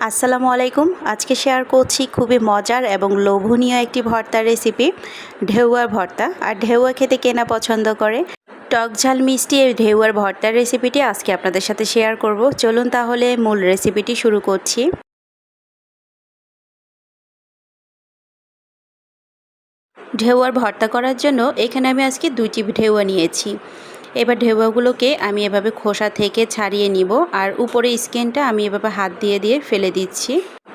আসসালামু আলাইকুম। আজকে শেয়ার করছি খুবই মজার এবং লোভনীয় একটি ভর্তার রেসিপি, ঢেউয়ার ভর্তা। আর ঢেউয়া খেতে কে না পছন্দ করে। টক ঝাল মিষ্টি এই ঢেউয়ার ভর্তার রেসিপিটি আজকে আপনাদের সাথে শেয়ার করব। চলুন তাহলে মূল রেসিপিটি শুরু করছি। ঢেউয়ার ভর্তা করার জন্য এখানে আমি আজকে 2টি ঢেউয়া নিয়েছি। এবার ঢেউয়াগুলোকে আমি এভাবে খোসা থেকে ছাড়িয়ে নিব, আর উপরে স্কিনটা আমি এভাবে হাত দিয়ে দিয়ে ফেলে দিচ্ছি।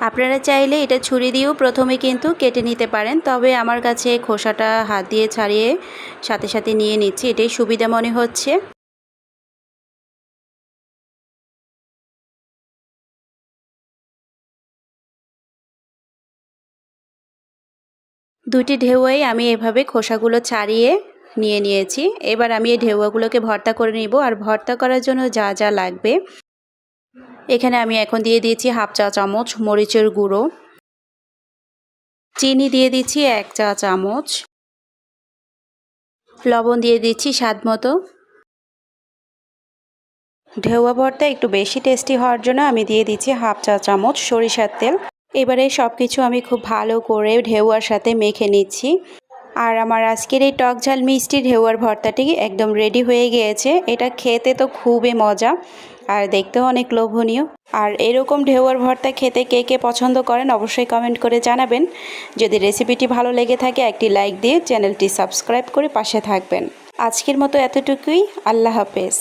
আপনারা চাইলে এটা ছুরি দিয়েও প্রথমে কিন্তু কেটে নিতে পারেন, তবে আমার কাছে খোসাটা হাত দিয়ে ছাড়িয়ে সাথে সাথে নিয়ে নিচ্ছি, এটাই সুবিধা মনে হচ্ছে। দুটি ঢেউয়াই আমি এভাবে খোসাগুলো ছাড়িয়ে নিয়ে নিয়েছি। এবার আমি এই ঢেউয়াগুলোকে ভর্তা করে নিব। আর ভর্তা করার জন্য যা যা লাগবে এখানে আমি এখন দিয়ে দিয়েছি হাফ চা চামচ মরিচের গুঁড়ো, চিনি দিয়ে দিচ্ছি 1 চা চামচ, লবণ দিয়ে দিচ্ছি স্বাদ মতো। ঢেউয়া ভর্তা একটু বেশি টেস্টি হওয়ার জন্য আমি দিয়ে দিচ্ছি হাফ চা চামচ সরিষার তেল। এবারে সব কিছু আমি খুব ভালো করে ঢেউয়ার সাথে মেখে নিচ্ছি। আর আমার আজকের এই টক ঝাল মিষ্টি ঢেউয়ার ভর্তাটি একদম রেডি হয়ে গিয়েছে। এটা খেতে তো খুবই মজা আর দেখতেও অনেক লোভনীয়। আর এরকম ঢেউয়ার ভর্তা খেতে কে কে পছন্দ করেন অবশ্যই কমেন্ট করে জানাবেন। যদি রেসিপিটি ভালো লেগে থাকে একটি লাইক দিয়ে চ্যানেলটি সাবস্ক্রাইব করে পাশে থাকবেন। আজকের মতো এতটুকুই। আল্লাহ হাফেজ।